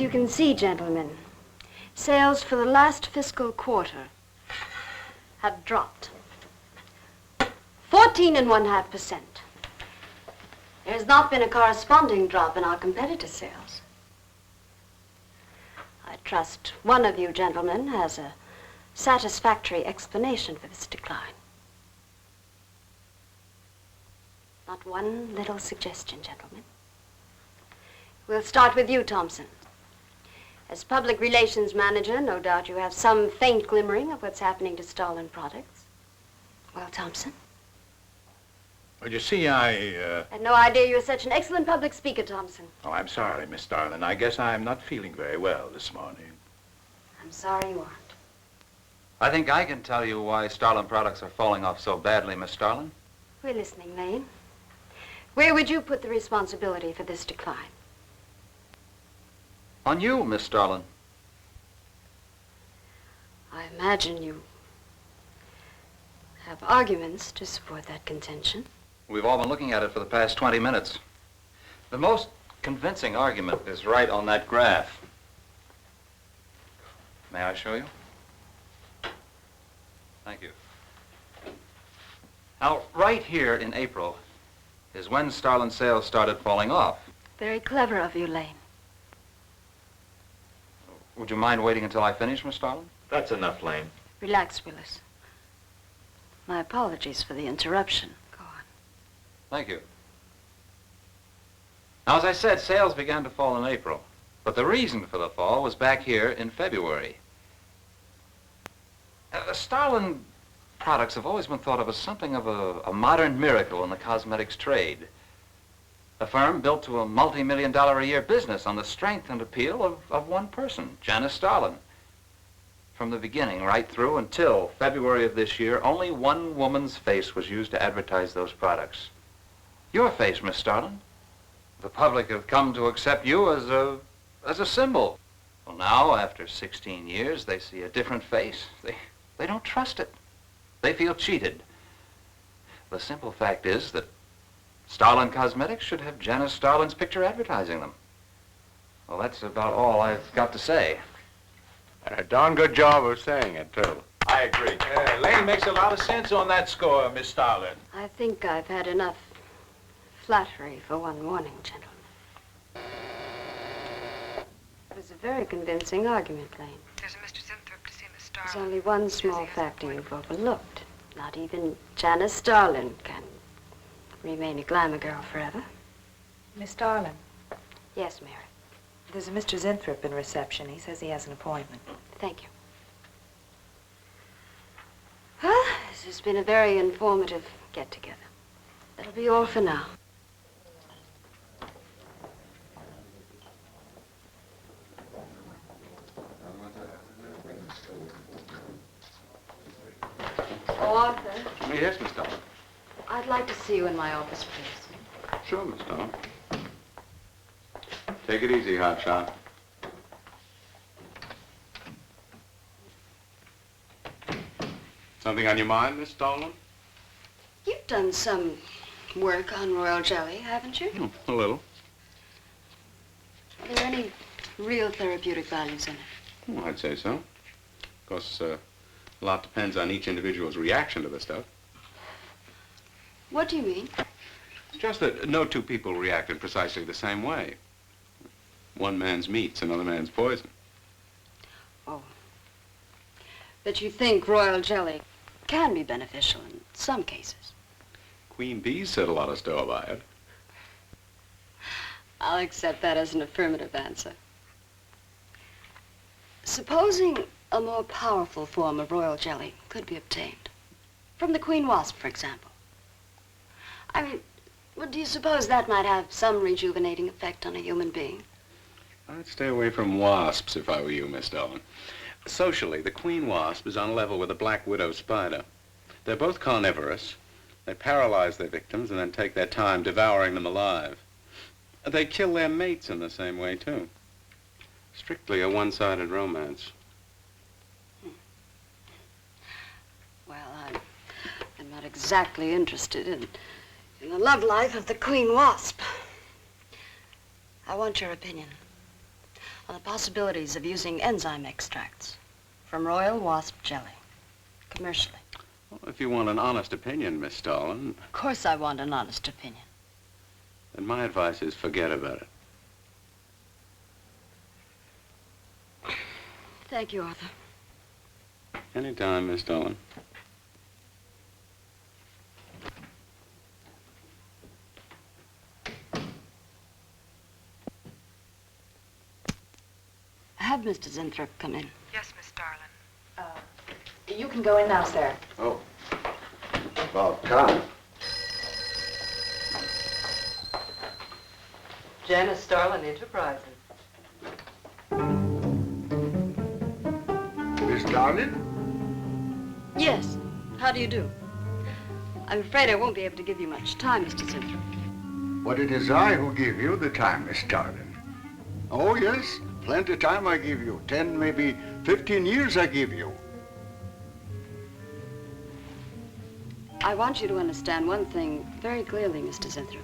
you can see, gentlemen, sales for the last fiscal quarter have dropped 14.5%. There has not been a corresponding drop in our competitor sales. I trust one of you gentlemen has a satisfactory explanation for this decline. Not one little suggestion, gentlemen. We'll start with you, Thompson. As public relations manager, no doubt you have some faint glimmering of what's happening to Starlin products. Well, Thompson? Well, you see, I had no idea you were such an excellent public speaker, Thompson. Oh, I'm sorry, Miss Starlin. I guess I'm not feeling very well this morning. I'm sorry you aren't. I think I can tell you why Starlin products are falling off so badly, Miss Starlin. We're listening, Lane. Where would you put the responsibility for this decline? On you, Miss Starlin. I imagine you have arguments to support that contention. We've all been looking at it for the past 20 minutes. The most convincing argument is right on that graph. May I show you? Thank you. Now, right here in April is when Starlin sales started falling off. Very clever of you, Lane. Would you mind waiting until I finish, Miss Starlin? That's enough, Lane. Relax, Willis. My apologies for the interruption. Go on. Thank you. Now, as I said, sales began to fall in April, but the reason for the fall was back here in February. Starlin products have always been thought of as something of a modern miracle in the cosmetics trade. A firm built to a multi-million-dollar-a-year business on the strength and appeal of one person, Janice Starlin. From the beginning right through until February of this year, only one woman's face was used to advertise those products. Your face, Miss Starlin. The public have come to accept you as a symbol. Well, now, after 16 years, they see a different face. They don't trust it. They feel cheated. The simple fact is that Starlin Cosmetics should have Janice Starlin's picture advertising them. Well, that's about all I've got to say. And a darn good job of saying it, too. I agree. Lane makes a lot of sense on that score, Miss Starlin. I think I've had enough flattery for one morning, gentlemen. It was a very convincing argument, Lane. There's a Mr. Zinthrop to see Miss Starlin. There's only one small factor you've overlooked. Not even Janice Starlin can remain a glamour girl forever. Miss Starlin, Yes, Mary. there's a Mr. Zinthrop in reception. He says he has an appointment. Thank you. Well, this has been a very informative get-together. That'll be all for now. Oh, Arthur, Yes, Miss Starlin. I'd like to see you in my office, please. Sure, Miss Starlin. Take it easy, hotshot. Something on your mind, Miss Starlin? You've done some work on royal jelly, haven't you? A little. Are there any real therapeutic values in it? Well, I'd say so. Of course, a lot depends on each individual's reaction to the stuff. What do you mean? It's just that no two people react in precisely the same way. One man's meat's another man's poison. Oh. But you think royal jelly can be beneficial in some cases? Queen bees set a lot of store by it. I'll accept that as an affirmative answer. Supposing a more powerful form of royal jelly could be obtained. From the queen wasp, for example. I mean, well, do you suppose that might have some rejuvenating effect on a human being? I'd stay away from wasps if I were you, Miss Starlin. Socially, the queen wasp is on a level with the black widow spider. They're both carnivorous. They paralyze their victims and then take their time devouring them alive. They kill their mates in the same way, too. Strictly a one-sided romance. Well, I'm not exactly interested in the love life of the queen wasp. I want your opinion. on the possibilities of using enzyme extracts from royal wasp jelly, commercially. Well, if you want an honest opinion, Miss Stalin, Of course I want an honest opinion. then my advice is forget about it. Thank you, Arthur. Anytime, Miss Stalin. Have Mr. Zinthrop come in. Yes, Miss Darlin. You can go in now, Sarah. Oh. About time. Janice Starlin Enterprises. Miss Darlin? Yes. How do you do? I'm afraid I won't be able to give you much time, Mr. Zinthrop. But it is I who give you the time, Miss Darlin. Oh, yes. Plenty of time I give you. 10, maybe 15 years I give you. I want you to understand one thing very clearly, Mr. Zinthrop.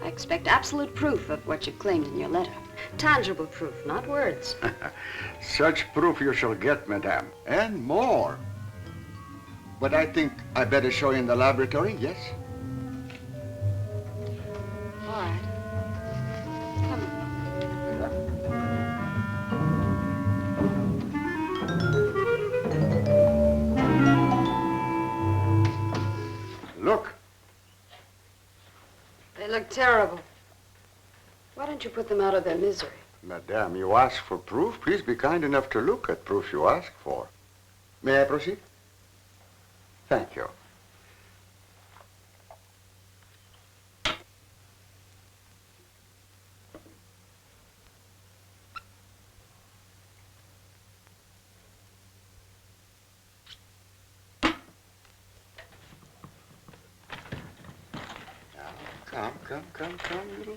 I expect absolute proof of what you claimed in your letter. Tangible proof, not words. Such proof you shall get, madame. And more. But I think I better show you in the laboratory, yes? All right. Come on. Look. They look terrible. Why don't you put them out of their misery? Madame, you ask for proof. Please be kind enough to look at proof you ask for. May I proceed? Thank you. Now, come, little.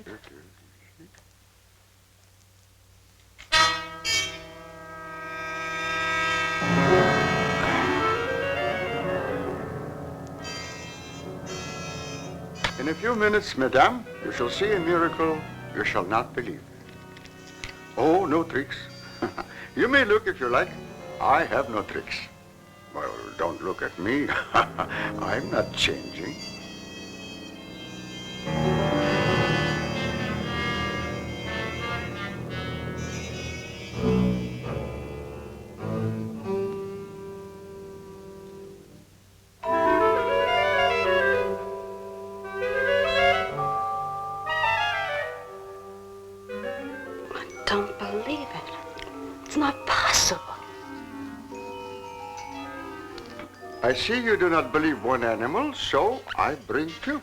In a few minutes, madame, you shall see a miracle you shall not believe. Oh, no tricks. You may look if you like. I have no tricks. Well, don't look at me. I'm not changing. Don't believe it. It's not possible. I see you do not believe one animal, so I bring two.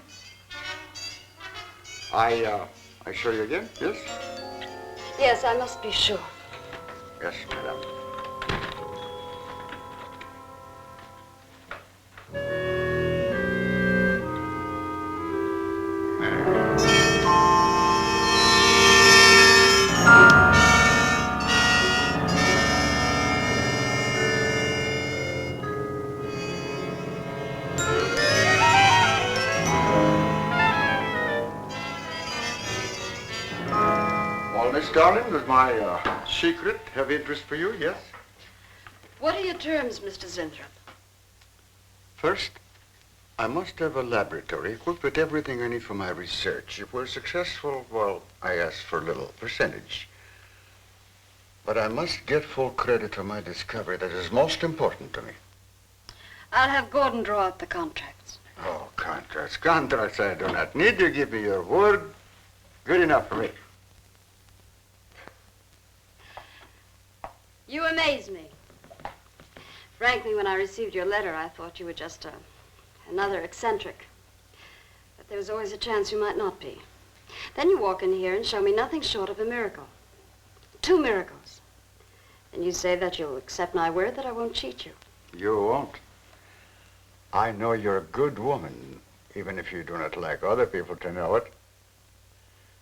I show you again, yes? Yes, I must be sure. Yes, madame. Well, Miss Darling, does my secret have interest for you, yes? What are your terms, Mr. Zinthrop? First, I must have a laboratory equipped with everything I need for my research. If we're successful, well, I ask for a little percentage. But I must get full credit for my discovery. That is most important to me. I'll have Gordon draw up the contracts. Oh, contracts. Contracts I do not need. You give me your word. Good enough for me. You amaze me. Frankly, when I received your letter, I thought you were just another eccentric. But there was always a chance you might not be. Then you walk in here and show me nothing short of a miracle. 2 miracles. And you say that you'll accept my word that I won't cheat you. You won't. I know you're a good woman, even if you do not like other people to know it.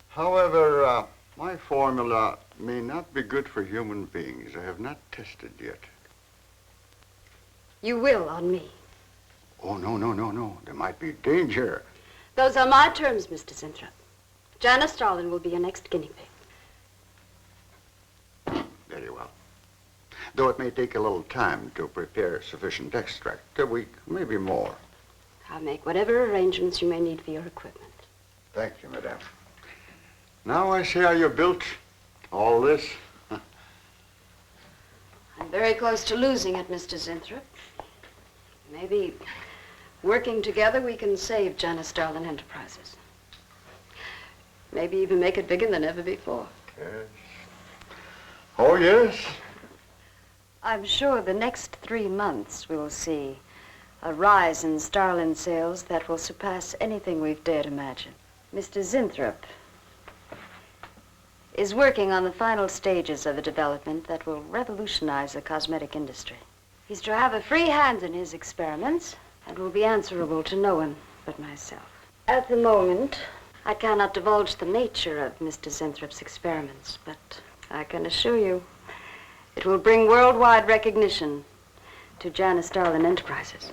However, my formula may not be good for human beings. I have not tested yet. You will on me. Oh, no. There might be danger. Those are my terms, Mr. Zinthrop. Janice Starlin will be your next guinea pig. though it may take a little time to prepare sufficient extract. A week, maybe more. I'll make whatever arrangements you may need for your equipment. Thank you, madame. Now I see how you built all this. I'm very close to losing it, Mr. Zinthrop. Maybe working together we can save Janice Starlin Enterprises. Maybe even make it bigger than ever before. Yes. Oh, yes. I'm sure the next 3 months we'll see a rise in Starlin sales that will surpass anything we've dared imagine. Mr. Zinthrop is working on the final stages of a development that will revolutionize the cosmetic industry. He's to have a free hand in his experiments and will be answerable to no one but myself. At the moment, I cannot divulge the nature of Mr. Zinthrop's experiments, but I can assure you it will bring worldwide recognition to Janice Starlin Enterprises.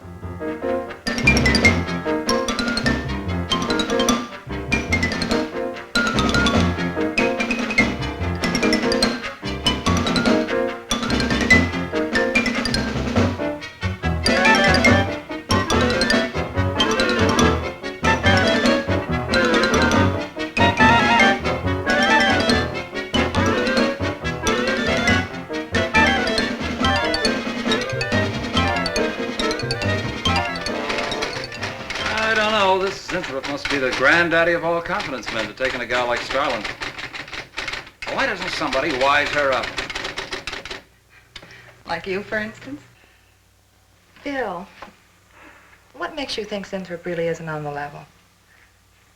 Zinthrop must be the granddaddy of all confidence men to take in a gal like Starlin. Why doesn't somebody wise her up? Like you, for instance? Bill, what makes you think Zinthrop really isn't on the level?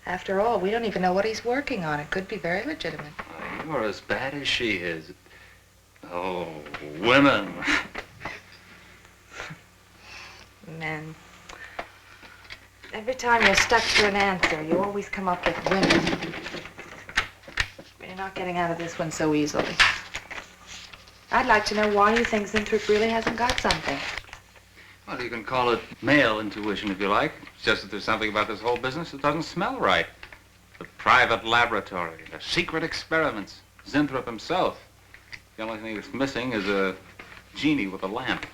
After all, we don't even know what he's working on. It could be very legitimate. You're as bad as she is. Oh, women. Men. Every time you're stuck to an answer, you always come up with women. But you're not getting out of this one so easily. I'd like to know why you think Zinthrop really hasn't got something. Well, you can call it male intuition if you like. It's just that there's something about this whole business that doesn't smell right. The private laboratory, the secret experiments, Zinthrop himself. The only thing that's missing is a genie with a lamp.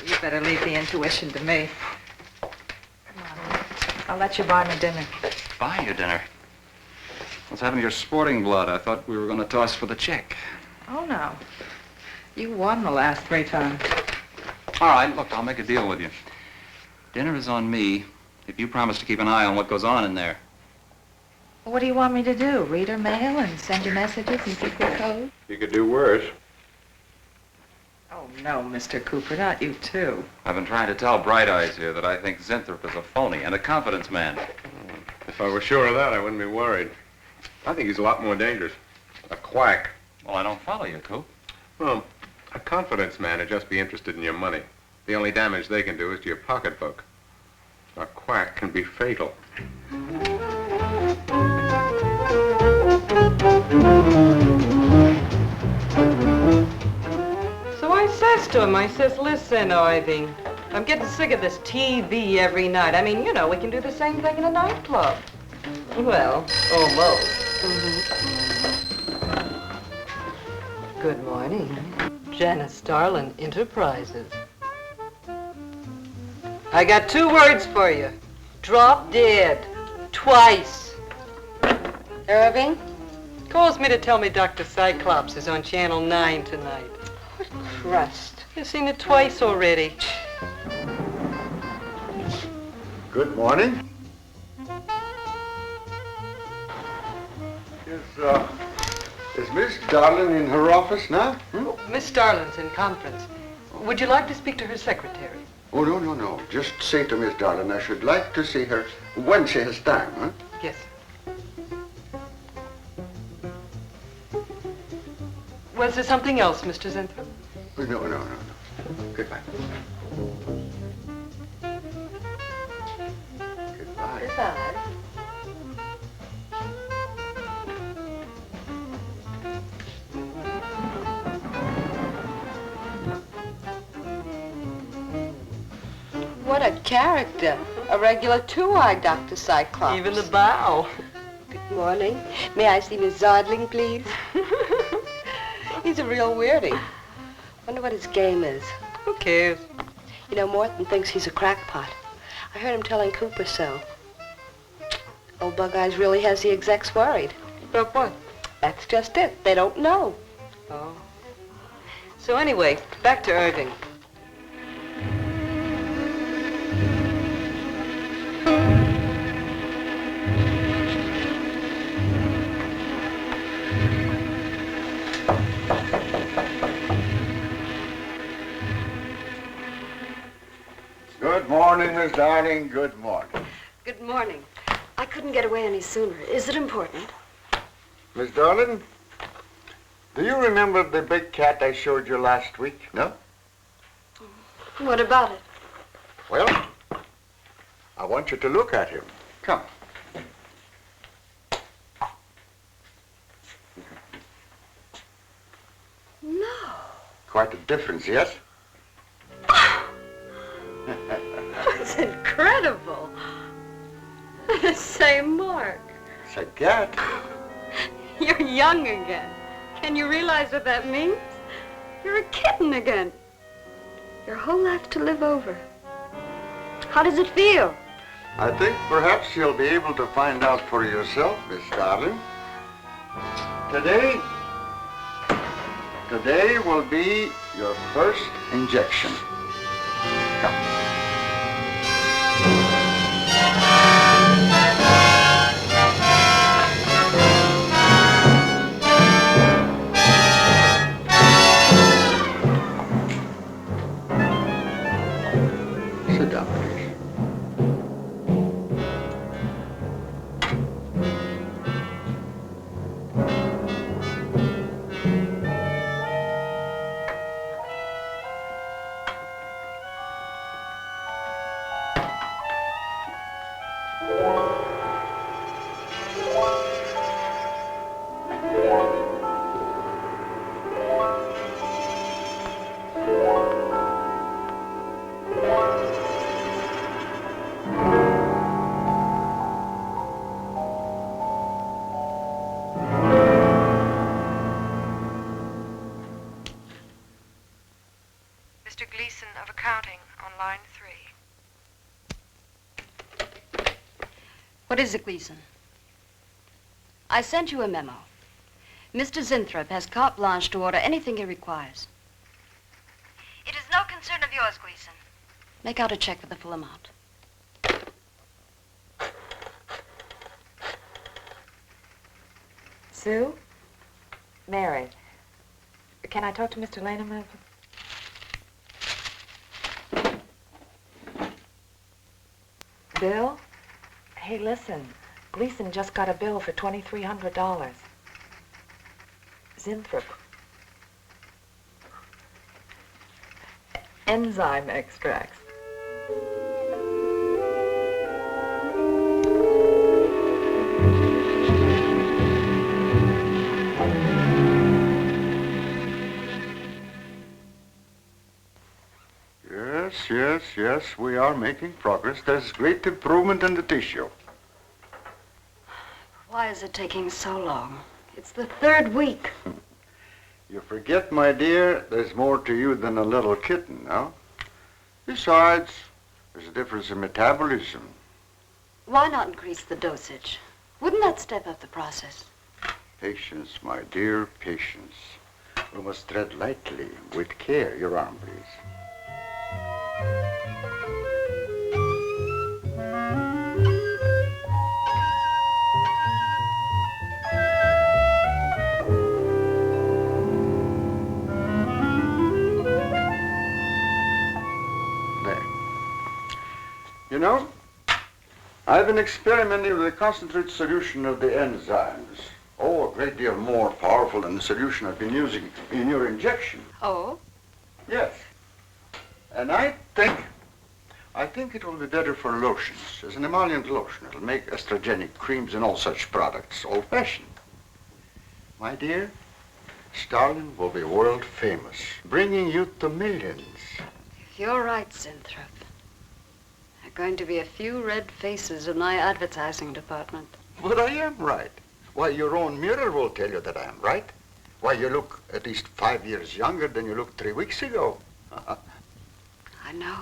You better leave the intuition to me. I'll let you buy me dinner. Buy you dinner? What's happened to your sporting blood? I thought we were going to toss for the check. Oh, no. You won the last 3 times. All right, look, I'll make a deal with you. Dinner is on me if you promise to keep an eye on what goes on in there. What do you want me to do? Read her mail and send you messages in secret code? You could do worse. Oh, no, Mr. Cooper, not you, too. I've been trying to tell Bright Eyes here that I think Zinthrop is a phony and a confidence man. If I were sure of that, I wouldn't be worried. I think he's a lot more dangerous. A quack. Well, I don't follow you, Coop. Well, a confidence man would just be interested in your money. The only damage they can do is to your pocketbook. A quack can be fatal. So I says to him, I says, listen, Ivy, I'm getting sick of this TV every night. I mean, you know, we can do the same thing in a nightclub. Well, almost. Good morning. Janice Starlin Enterprises. I got 2 words for you. Drop dead. Twice. Irving? Calls me to tell me Dr. Cyclops is on Channel 9 tonight. What crust? You've seen it twice already. Good morning. Is Miss Darlin in her office now? Miss Starlin's in conference. Would you like to speak to her secretary? Oh, no. Just say to Miss Darlin I should like to see her when she has time, huh? Yes. Was there something else, Mr. Zinthrop? No. Goodbye. Goodbye. Goodbye. What a character. A regular 2-eyed Dr. Cyclops. Even the bow. Good morning. May I see Miss Zodling, please? He's a real weirdie. Wonder what his game is. Who cares? You know, Morton thinks he's a crackpot. I heard him telling Cooper so. Old Bug Eyes really has the execs worried. About what? That's just it. They don't know. Oh. So anyway, back to Irving. Good morning, Miss Darling. Good morning. Good morning. I couldn't get away any sooner. Is it important? Miss Darling, do you remember the big cat I showed you last week? No? What about it? Well, I want you to look at him. Come. No. Quite a difference, yes? That's incredible. Say, Mark, It's a cat. you're young again. Can you realize what that means? You're a kitten again. Your whole life to live over. How does it feel? I think perhaps you'll be able to find out for yourself, Miss Darling. Today will be your first injection. Come. Sit down, please. Mr. Gleason of accounting on line 3. What is it, Gleason? I sent you a memo. Mr. Zinthrop has carte blanche to order anything he requires. It is no concern of yours, Gleason. Make out a check for the full amount. Sue? Mary, can I talk to Mr. Lane a minute? Bill? Hey, listen. Gleason just got a bill for $2,300. Zinthrop. Enzyme extracts. Yes, we are making progress. There's great improvement in the tissue. Why is it taking so long? It's the third week. You forget, my dear, there's more to you than a little kitten, no? Besides, there's a difference in metabolism. Why not increase the dosage? Wouldn't that step up the process? Patience, my dear, patience. We must tread lightly, with care. Your arm, please. You know, I've been experimenting with a concentrated solution of the enzymes. Oh, a great deal more powerful than the solution I've been using in your injection. Oh? Yes. And I think it will be better for lotions, as an emollient lotion. It'll make estrogenic creams and all such products old-fashioned. My dear, Stalin will be world famous, bringing youth to millions. If you're right, Zinthrop, there are going to be a few red faces in my advertising department. But I am right. Why, your own mirror will tell you that I am right. Why, you look at least 5 years younger than you looked 3 weeks ago. I know.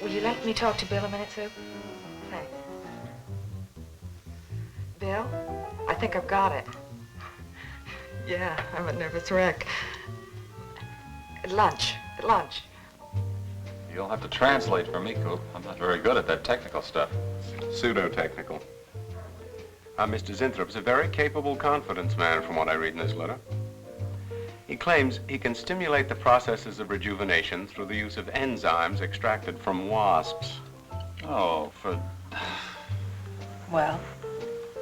Will you let me talk to Bill a minute, Sue? Thanks. Bill, I think I've got it. Yeah, I'm a nervous wreck. At lunch. You'll have to translate for me, Coop. I'm not very good at that technical stuff. Pseudo-technical. Mr. Zinthrop's a very capable confidence man from what I read in his letter. He claims he can stimulate the processes of rejuvenation through the use of enzymes extracted from wasps. Oh, Well,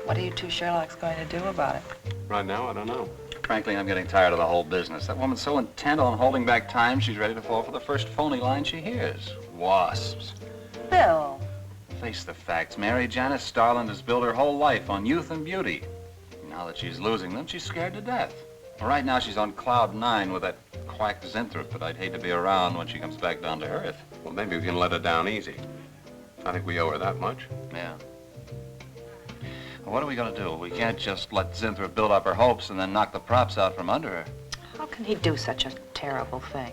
what are you two Sherlocks going to do about it? Right now, I don't know. frankly, I'm getting tired of the whole business. That woman's so intent on holding back time, she's ready to fall for the first phony line she hears. Wasps. Bill. Face the facts, Mary. Janice Starland has built her whole life on youth and beauty. Now that she's losing them, she's scared to death. Well, right now, she's on cloud 9 with that quack Zinthrop, but I'd hate to be around when she comes back down to earth. Well, maybe we can let her down easy. I think we owe her that much. Yeah. Well, what are we going to do? We can't just let Zinthrop build up her hopes and then knock the props out from under her. How can he do such a terrible thing?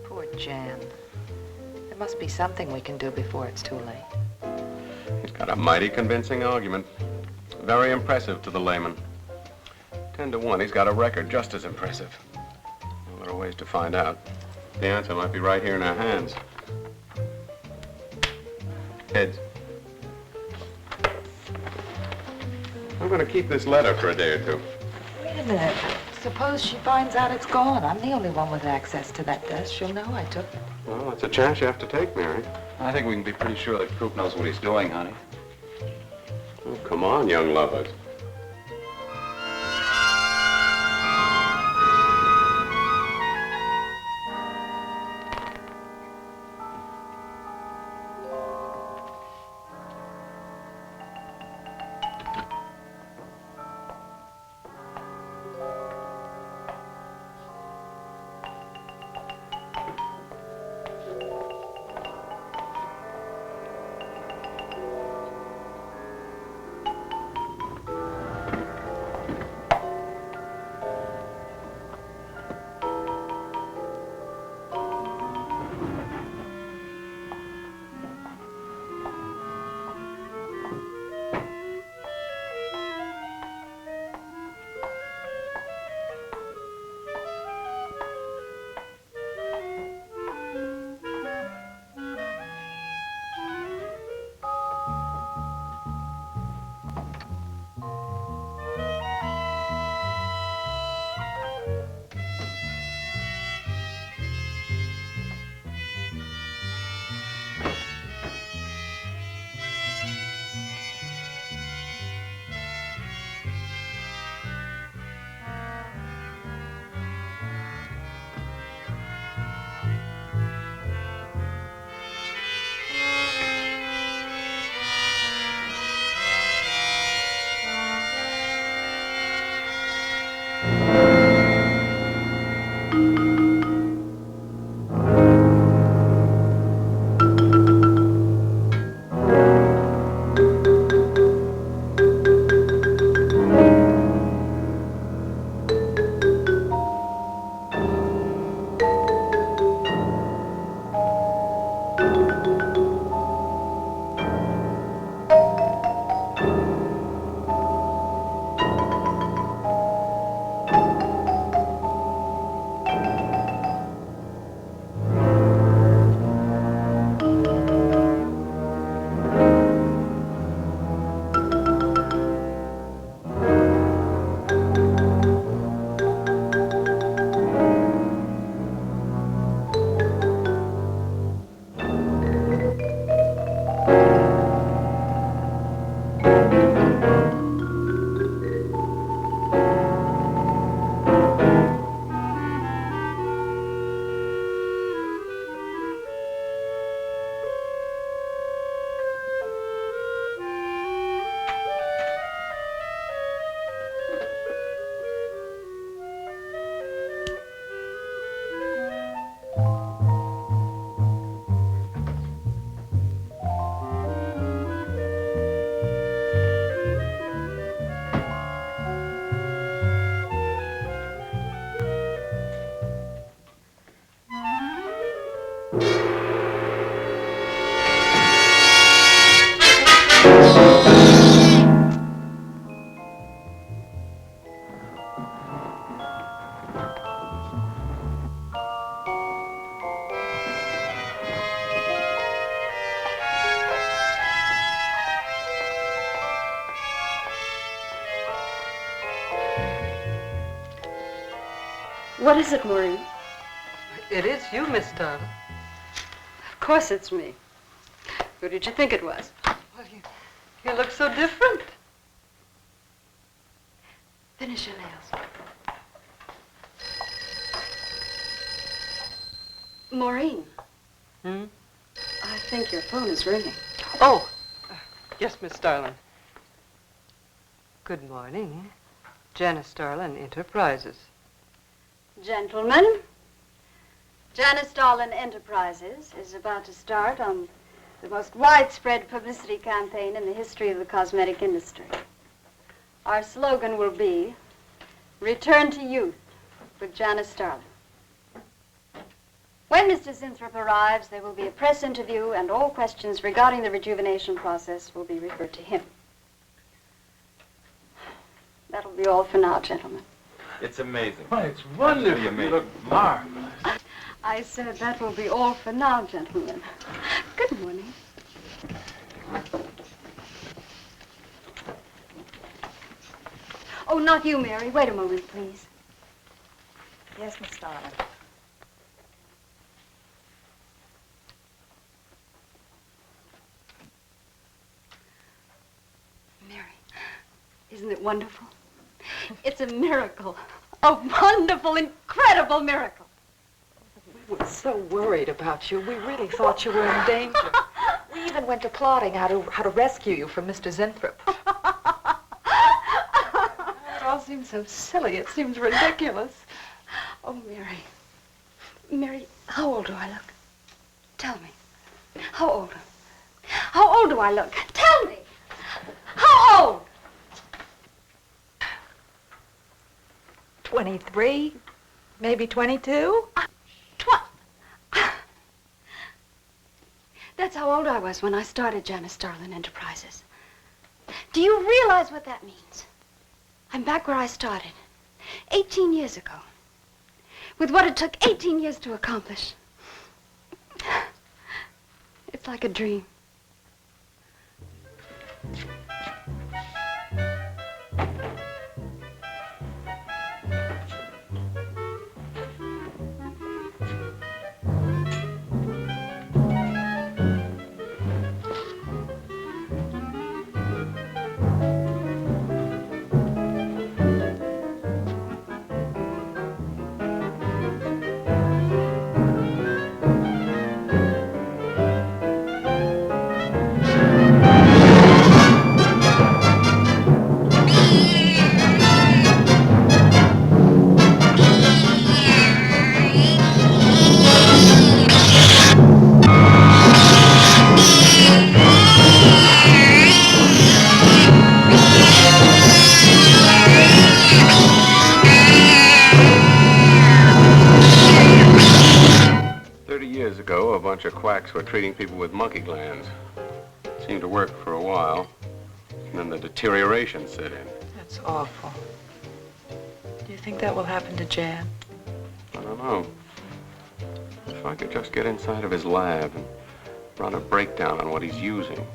Poor Jan. There must be something we can do before it's too late. He's got a mighty convincing argument. Very impressive to the layman. 10 to 1, he's got a record just as impressive. Well, there are ways to find out. The answer might be right here in our hands. Heads. I'm going to keep this letter for a day or two. Wait a minute. Suppose she finds out it's gone. I'm the only one with access to that desk. She'll know I took it. Well, it's a chance you have to take, Mary. I think we can be pretty sure that Coop knows what he's doing, honey. Oh, come on, young lovers. What is it, Maureen? It is you, Miss Starlin. Of course it's me. Who did you think it was? Well, you look so different. Finish your nails. Maureen. Hmm? I think your phone is ringing. Oh, yes, Miss Starlin. Good morning. Janice Starlin Enterprises. Gentlemen, Janice Starlin Enterprises is about to start on the most widespread publicity campaign in the history of the cosmetic industry. Our slogan will be, Return to Youth with Janice Starlin. When Mr. Zinthrop arrives, there will be a press interview, and all questions regarding the rejuvenation process will be referred to him. That'll be all for now, gentlemen. It's amazing. Why, it's wonderful. You look marvelous. I said that will be all for now, gentlemen. Good morning. Oh, not you, Mary. Wait a moment, please. Yes, Miss Starlin. Mary, isn't it wonderful? It's a miracle. A wonderful, incredible miracle. We were so worried about you. We really thought you were in danger. We even went to plotting how to rescue you from Mr. Zinthrop. It all seems so silly. It seems ridiculous. Oh, Mary. Mary, how old do I look? Tell me. How old? How old do I look? Tell me. How old? 23, maybe 22. That's how old I was when I started Janice Starlin Enterprises. Do you realize what that means? I'm back where I started, 18 years ago, with what it took 18 years to accomplish. It's like a dream. Years ago, a bunch of quacks were treating people with monkey glands. It seemed to work for a while, and then the deterioration set in. That's awful. Do you think that will happen to Jan? I don't know. If I could just get inside of his lab and run a breakdown on what he's using.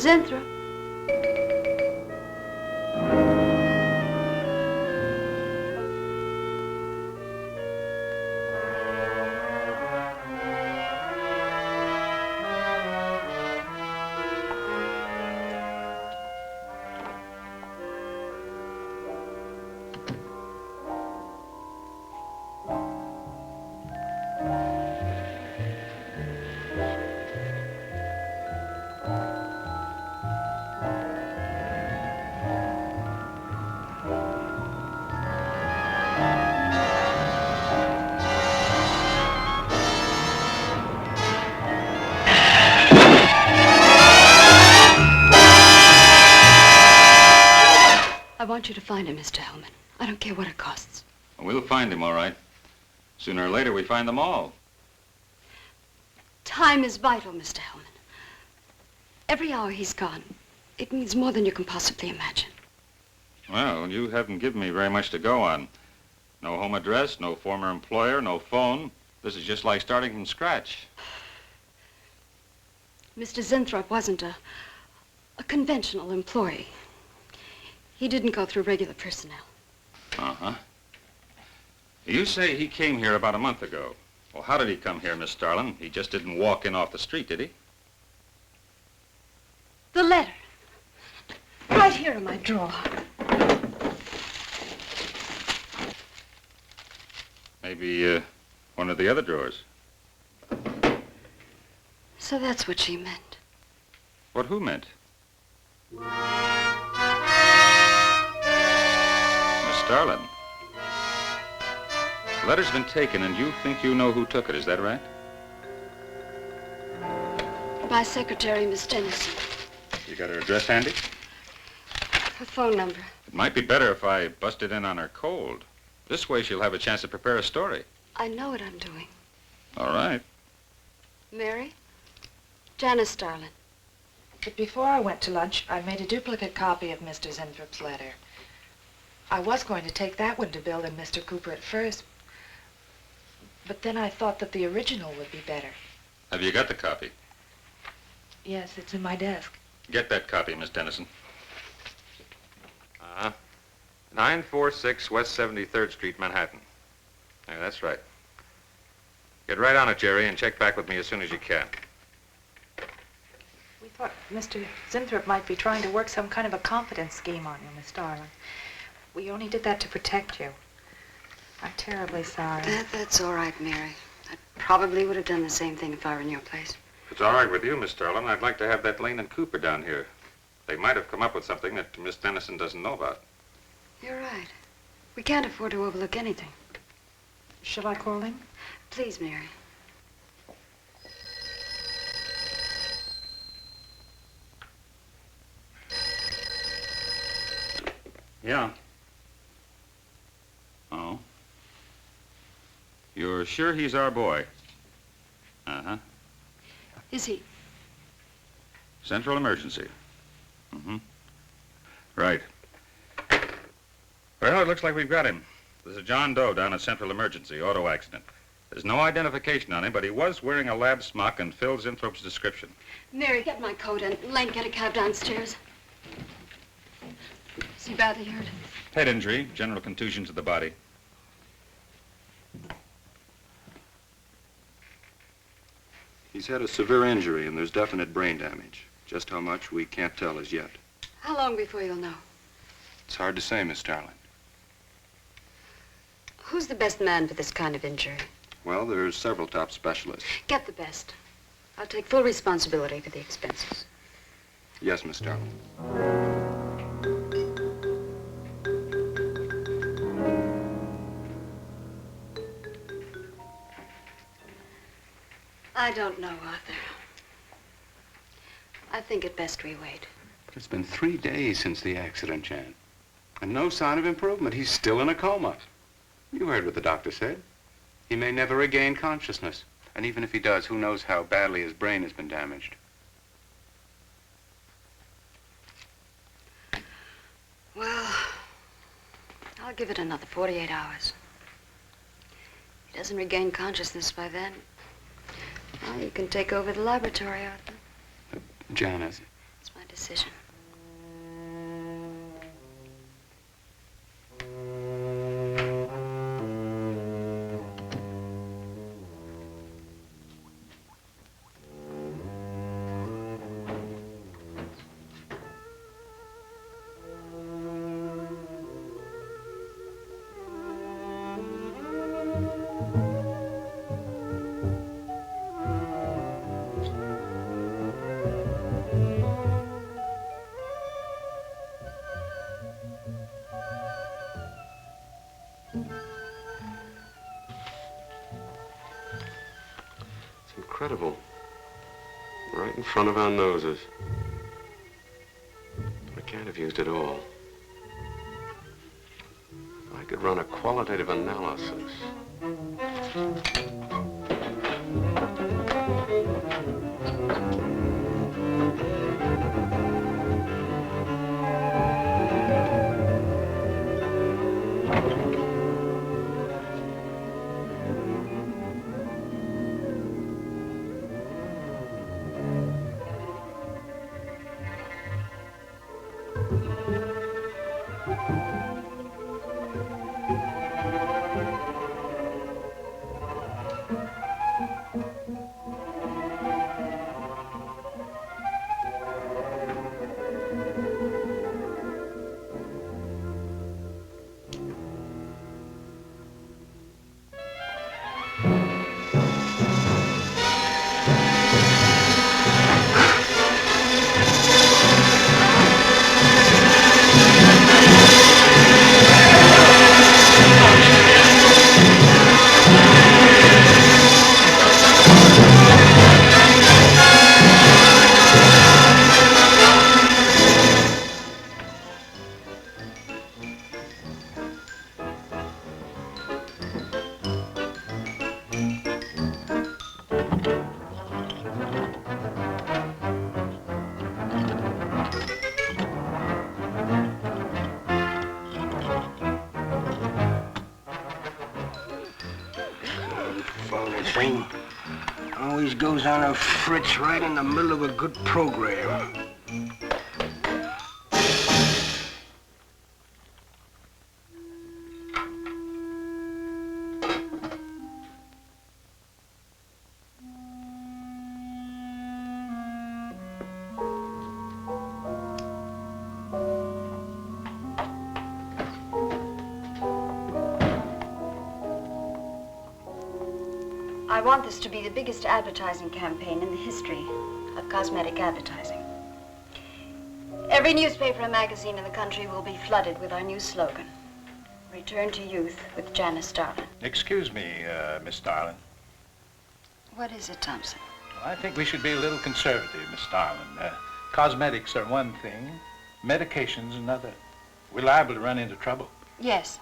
Zinthrop. I want you to find him, Mr. Hellman. I don't care what it costs. We'll find him, all right. Sooner or later, we find them all. Time is vital, Mr. Hellman. Every hour he's gone, it means more than you can possibly imagine. Well, you haven't given me very much to go on. No home address, no former employer, no phone. This is just like starting from scratch. Mr. Zinthrop wasn't a conventional employee. He didn't go through regular personnel. Uh-huh. You say he came here about a month ago. Well, how did he come here, Miss Starlin? He just didn't walk in off the street, did he? The letter. Right here in my drawer. Maybe, one of the other drawers. So that's what she meant. What who meant? Miss Starlin. The letter's been taken, and you think you know who took it, is that right? My secretary, Miss Dennison. You got her address handy? Her phone number. It might be better if I busted in on her cold. This way she'll have a chance to prepare a story. I know what I'm doing. All right. Mary? Janice Starlin. But before I went to lunch, I made a duplicate copy of Mr. Zinthrop's letter. I was going to take that one to Bill and Mr. Cooper at first, but then I thought that the original would be better. Have you got the copy? Yes, it's in my desk. Get that copy, Miss Dennison. 946 West 73rd Street, Manhattan. Yeah, that's right. Get right on it, Jerry, and check back with me as soon as you can. We thought Mr. Zinthrop might be trying to work some kind of a confidence scheme on you, Miss Starlin. We only did that to protect you. I'm terribly sorry. That's all right, Mary. I probably would have done the same thing if I were in your place. If it's all right with you, Miss Starlin, I'd like to have that Lane and Cooper down here. They might have come up with something that Miss Dennison doesn't know about. You're right. We can't afford to overlook anything. Shall I call him? Please, Mary. Yeah. Oh. You're sure he's our boy? Uh-huh. Is he? Central emergency. Mm-hmm. Right. Well, it looks like we've got him. There's a John Doe down at Central Emergency, auto accident. There's no identification on him, but he was wearing a lab smock and Phil Zinthrop's description. Mary, get my coat and Lane, get a cab downstairs. Is he badly hurt? Head injury, general contusion to the body. He's had a severe injury and there's definite brain damage. Just how much, we can't tell as yet. How long before you'll know? It's hard to say, Miss Starlin. Who's the best man for this kind of injury? Well, there's several top specialists. Get the best. I'll take full responsibility for the expenses. Yes, Miss Starlin. I don't know, Arthur. I think it best we wait. But it's been 3 days since the accident, Jan. And no sign of improvement. He's still in a coma. You heard what the doctor said. He may never regain consciousness. And even if he does, who knows how badly his brain has been damaged. Well, I'll give it another 48 hours. If he doesn't regain consciousness by then, well, you can take over the laboratory, Arthur. Janice. It's my decision. decision. Incredible. Right in front of our noses. I can't have used it all. I could run a qualitative analysis. Thing always goes on a fritz right in the middle of a good program. I want this to be the biggest advertising campaign in the history of cosmetic advertising. Every newspaper and magazine in the country will be flooded with our new slogan, Return to Youth with Janice Starlin. Excuse me, Miss Starlin. What is it, Thompson? Well, I think we should be a little conservative, Miss Starlin. Cosmetics are one thing, medications another. We're liable to run into trouble. Yes.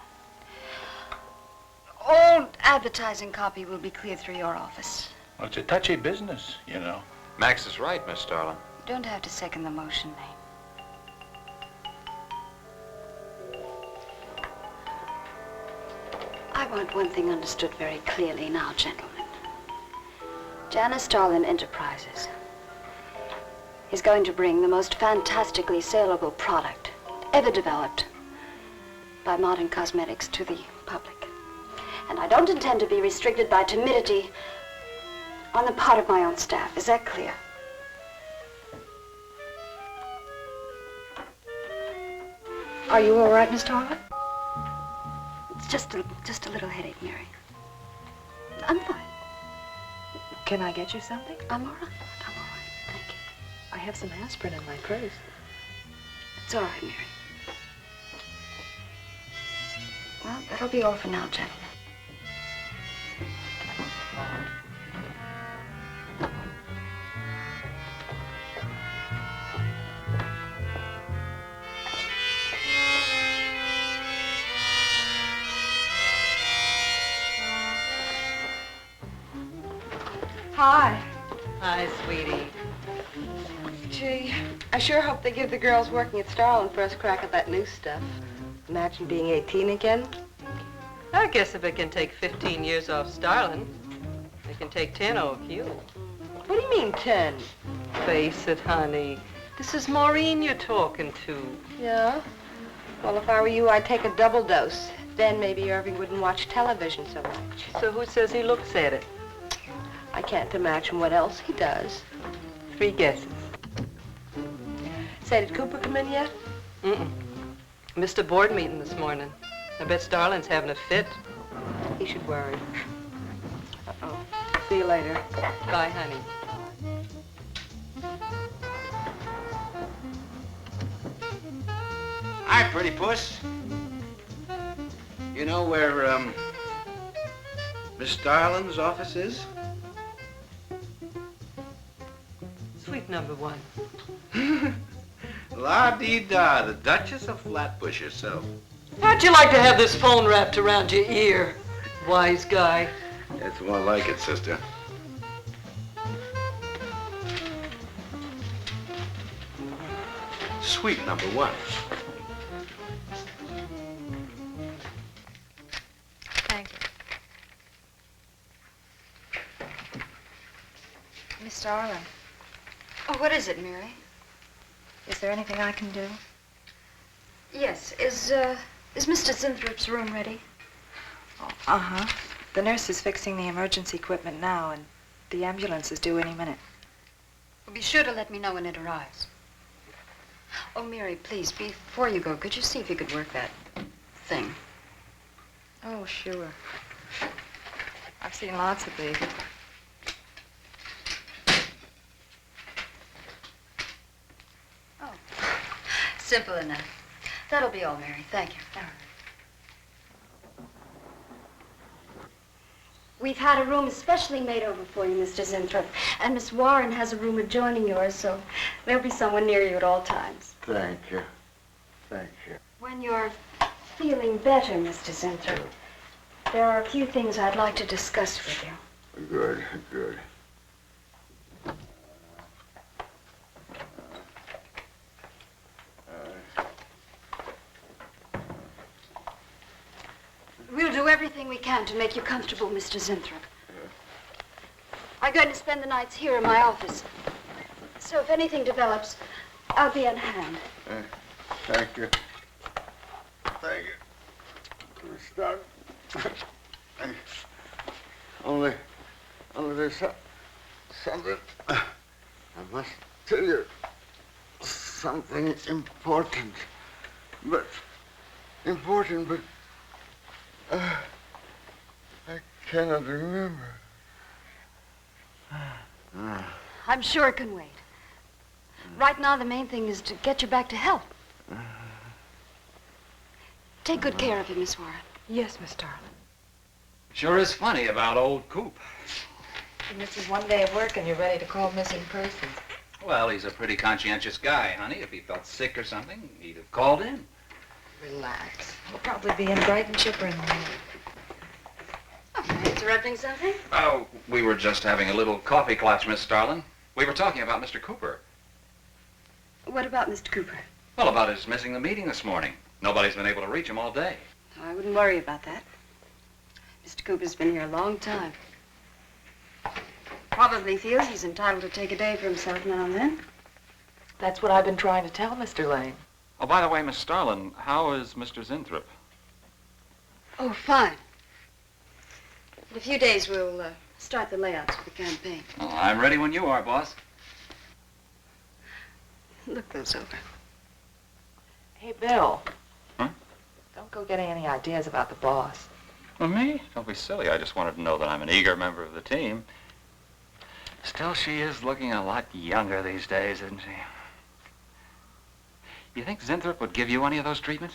All advertising copy will be cleared through your office. Well, it's a touchy business, you know. Max is right, Miss Starlin. You don't have to second the motion, Lane. I want one thing understood very clearly now, gentlemen. Janice Starlin Enterprises is going to bring the most fantastically saleable product ever developed by modern cosmetics to the public. And I don't intend to be restricted by timidity on the part of my own staff. Is that clear? Are you all right, Miss Starlin? It's just a little headache, Mary. I'm fine. Can I get you something? I'm all right. I'm all right. Thank you. I have some aspirin in my purse. It's all right, Mary. Well, that'll be all for now, gentlemen. Hi. Hi, sweetie. Gee, I sure hope they give the girls working at Starlin first crack at that new stuff. Imagine being 18 again. I guess if it can take 15 years off Starlin, it can take 10 off you. What do you mean 10? Face it, honey. This is Maureen you're talking to. Yeah? Well, if I were you, I'd take a double dose. Then maybe Irving wouldn't watch television so much. So who says he looks at it? I can't imagine what else he does. 3 guesses. Say, did Cooper come in yet? Mm-mm. Missed a board meeting this morning. I bet Starlin's having a fit. He should worry. Uh-oh. See you later. Bye, honey. Hi, pretty puss. You know where, Miss Starlin's office is? Sweet number 1. La-dee-da, the Duchess of Flatbush herself. How'd you like to have this phone wrapped around your ear, wise guy? That's more like it, sister. Sweet number 1. Thank you. Miss Starlin, Oh, what is it, Mary? is there anything I can do? Yes. Is Mr. Zinthrop's room ready? Uh-huh. The nurse is fixing the emergency equipment now, and the ambulance is due any minute. Well, be sure to let me know when it arrives. Oh, Mary, please, before you go, could you see if you could work that thing? Oh, sure. I've seen lots of these. Oh, simple enough. That'll be all, Mary. Thank you. We've had a room especially made over for you, Mr. Zinthrop. And Miss Warren has a room adjoining yours, so there'll be someone near you at all times. Thank you. Thank you. When you're feeling better, Mr. Zinthrop, there are a few things I'd like to discuss with you. Good, good. We'll do everything we can to make you comfortable, Mr. Zinthrop. I'm going to spend the nights here in my office. So if anything develops, I'll be on hand. Thank you. Thank you. Start. Only there's something. I must tell you something important. But I cannot remember. I'm sure it can wait. Right now, the main thing is to get you back to health. Take good care of him, Miss Warren. Yes, Miss Starlin. Sure is funny about old Coop. And this is one day of work and you're ready to call missing persons. Well, he's a pretty conscientious guy, honey. If he felt sick or something, he'd have called in. Relax. We'll probably be in bright and chipper in the morning. Oh, am I interrupting something? Oh, we were just having a little coffee clutch, Miss Starlin. We were talking about Mr. Cooper. What about Mr. Cooper? Well, about his missing the meeting this morning. Nobody's been able to reach him all day. I wouldn't worry about that. Mr. Cooper's been here a long time. Probably feels he's entitled to take a day for himself now and then. That's what I've been trying to tell Mr. Lane. Oh, by the way, Miss Starlin, how is Mr. Zinthrop? Oh, fine. In a few days, we'll start the layouts for the campaign. Oh, I'm ready when you are, boss. Look those over. Hey, Bill. Huh? Don't go getting any ideas about the boss. Well, me? Don't be silly. I just wanted to know that I'm an eager member of the team. Still, she is looking a lot younger these days, isn't she? You think Zinthrop would give you any of those treatments?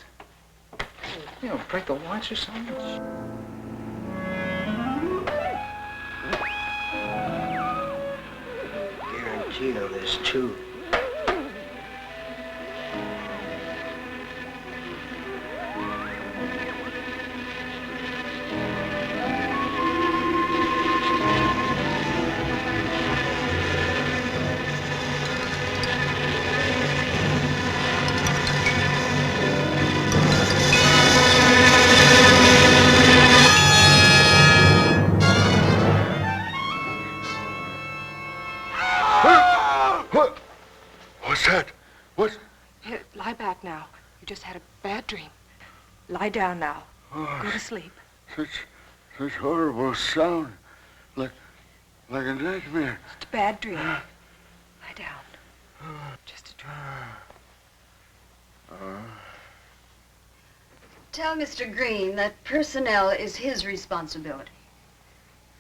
You know, break the watch or something? Guarantee of this, too. You just had a bad dream. Lie down now. Oh, Go to sleep. Such horrible sound. Like a nightmare. It's a bad dream. Lie down. Just a dream. Tell Mr. Green that personnel is his responsibility.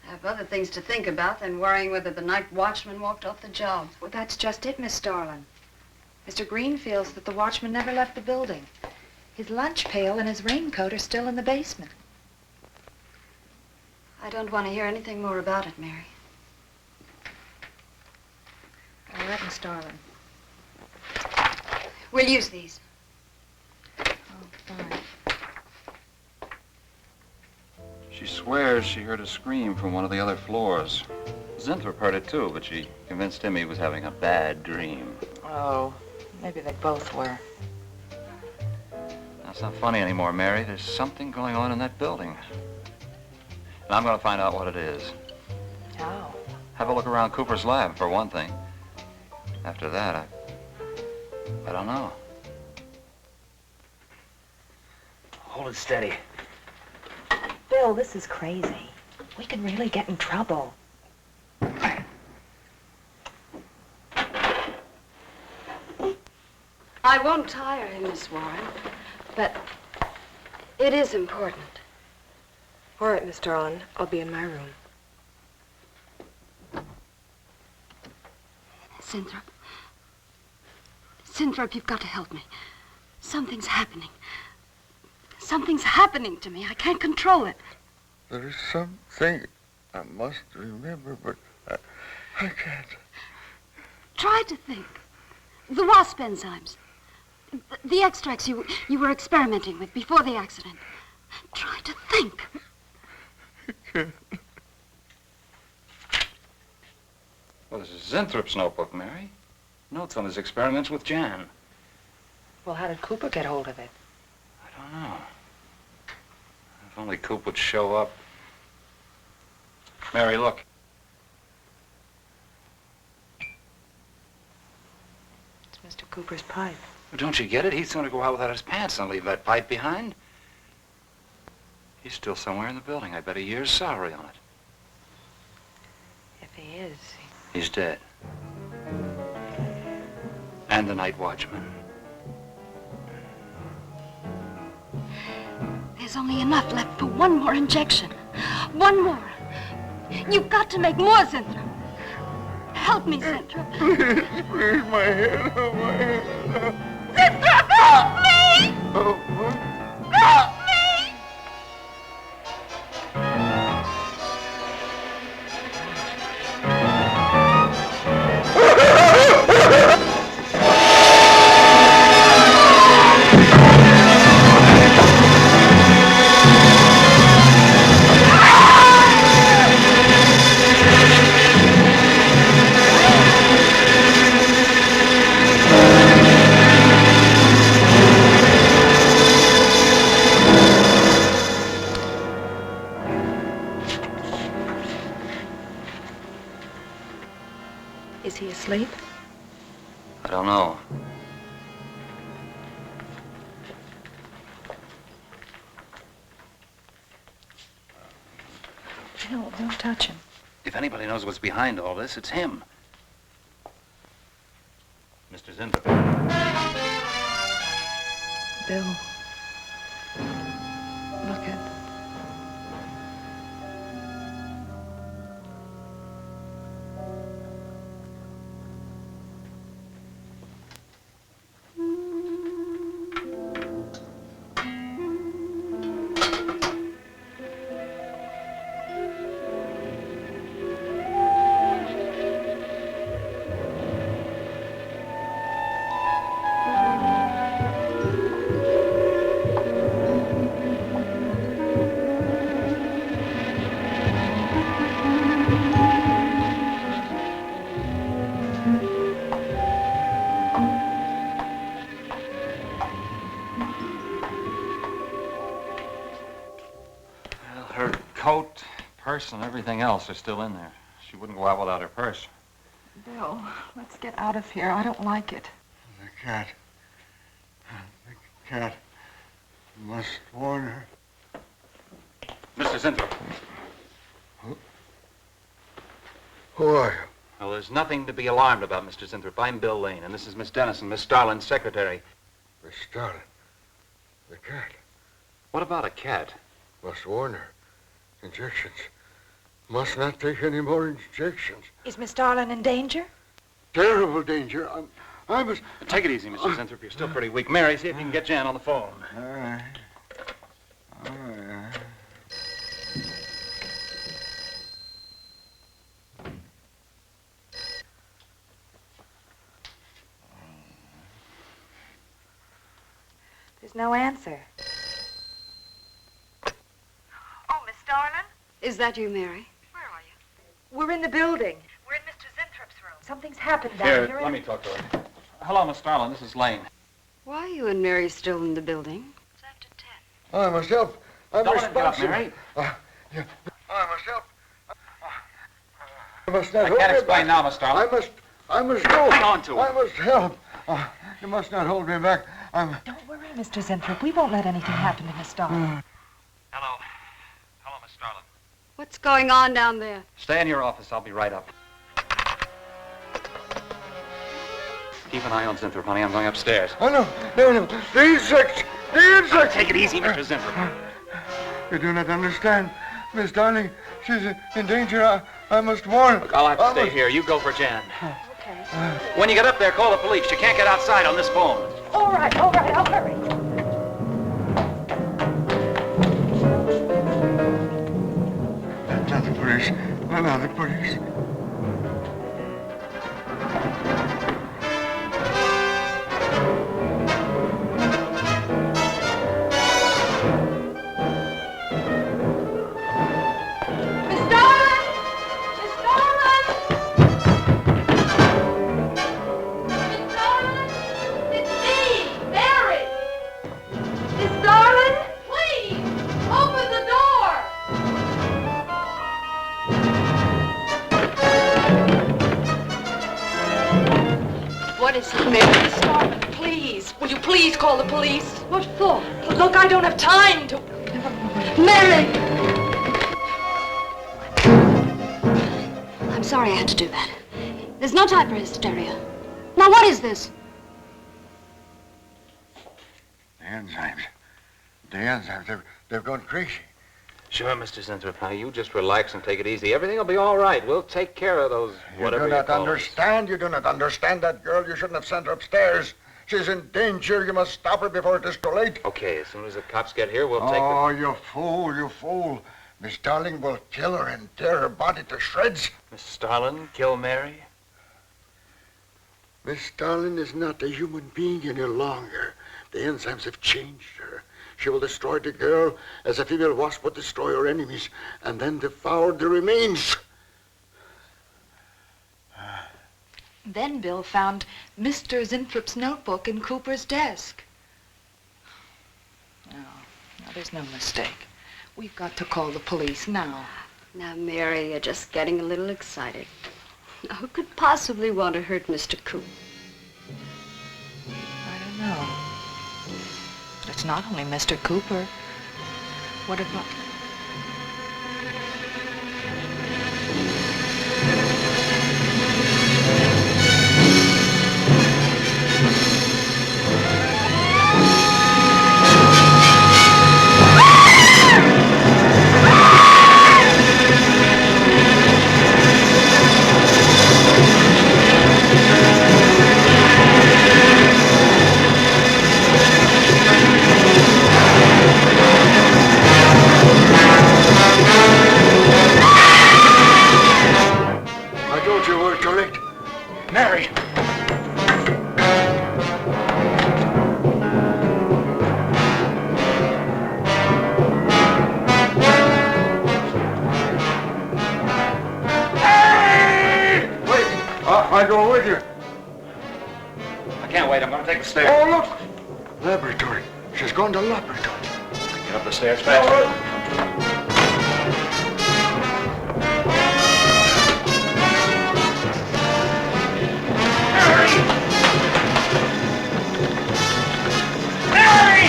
I have other things to think about than worrying whether the night watchman walked off the job. Well, that's just it, Miss Starlin. Mr. Green feels that the watchman never left the building. His lunch pail and his raincoat are still in the basement. I don't want to hear anything more about it, Mary. All right, Miss Starlin. We'll use these. Oh, fine. She swears she heard a scream from one of the other floors. Zinthrop heard it too, but she convinced him he was having a bad dream. Oh, maybe they both were. That's not funny anymore, Mary. There's something going on in that building. And I'm going to find out what it is. How? Have a look around Cooper's lab, for one thing. After that, I don't know. Hold it steady. Bill, this is crazy. We could really get in trouble. I won't tire him, Miss Warren, but it is important. All right, Miss Starlin. I'll be in my room. Zinthrop, you've got to help me. Something's happening. Something's happening to me. I can't control it. There is something I must remember, but I can't. Try to think. The wasp enzymes. The extracts you were experimenting with before the accident. Try to think. Well, this is Zinthrop's notebook, Mary. Notes on his experiments with Jan. Well, how did Cooper get hold of it? I don't know. If only Coop would show up. Mary, look. It's Mr. Cooper's pipe. Well, don't you get it? He's going to go out without his pants and leave that pipe behind. He's still somewhere in the building. I bet a year's salary on it. If he is, He's dead. And the night watchman. There's only enough left for one more injection. One more. You've got to make more, Zinthrop. Help me, Zinthrop. Please, my head, oh, my head. Zinthrop, help me! Oh, what? Help me! is he asleep? I don't know. No, don't touch him. If anybody knows what's behind all this, it's him. Mr. Zinthrop. Bill. Look at... Her coat, purse, and everything else are still in there. She wouldn't go out without her purse. Bill, let's get out of here. I don't like it. I can't. Cat. Must warn her. Mr. Zinthrop. Who are you? Well, there's nothing to be alarmed about, Mr. Zinthrop. I'm Bill Lane, and this is Miss Dennison, Miss Starlin's secretary. Miss Starlin. The cat. What about a cat? Must warn her. Injections. Must not take any more injections. Is Miss Darlin in danger? Terrible danger. I must... Take it easy, Mr. Zinthrop. You're still pretty weak. Mary, see if you can get Jan on the phone. All right. All right. There's no answer. Oh, Miss Darlin? Is that you, Mary? Where are you? We're in the building. We're in Mr. Zinthrop's room. Something's happened down Here, here. let me talk to her. Hello, Miss Starlin. This is Lane. Why are you and Mary still in the building? It's after 10. I must help. I'm Don't let it get up, responsible. Mary. Yeah. I must help. I must not I hold can't me explain back. now, Miss Starlin. I must go. Hang on to I her. must help. You must not hold me back. Don't worry, Mr. Zinthrop. We won't let anything happen to Miss Darlin. Hello. Hello, Miss Starlin. What's going on down there? Stay in your office. I'll be right up. Keep an eye on Zinthrop, honey. I'm going upstairs. Oh, no. The insects. The insects. Take it easy, Mr. Zinthrop. You do not understand. Miss Darling, she's in danger. I must warn. Look, I'll have to stay here. You go for Jan. Okay. When you get up there, call the police. You can't get outside on this phone. All right, I'll hurry. Not the police. Not the police. What is it, Mary Starlin, please. Will you please call the police? What for? Look, I don't have time to... Mary! I'm sorry I had to do that. There's no time for hysteria. Now, what is this? The enzymes. They've gone crazy. Sure, Mr. Zinthrop. Now, you just relax and take it easy. Everything will be all right. We'll take care of those, whatever You do not call us. understand. You do not understand that girl. You shouldn't have sent her upstairs. She's in danger. You must stop her before it is too late. Okay, as soon as the cops get here, we'll take Oh, you fool. Miss Darling will kill her and tear her body to shreds. Miss Starlin, kill Mary? Miss Darling is not a human being any longer. The enzymes have changed her. She will destroy the girl as a female wasp would destroy her enemies, and then devour the remains. Then Bill found Mr. Zinthrop's notebook in Cooper's desk. No, there's no mistake. We've got to call the police now. Now, Mary, you're just getting a little excited. Now, who could possibly want to hurt Mr. Coop? I don't know. But it's not only Mr. Cooper. What about... I told you we were too late. Mary! Wait, I go with you. I can't wait. I'm going to take the stairs. Oh, look! Laboratory. She's gone to laboratory. Get up the stairs fast. Mary!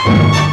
Thank you.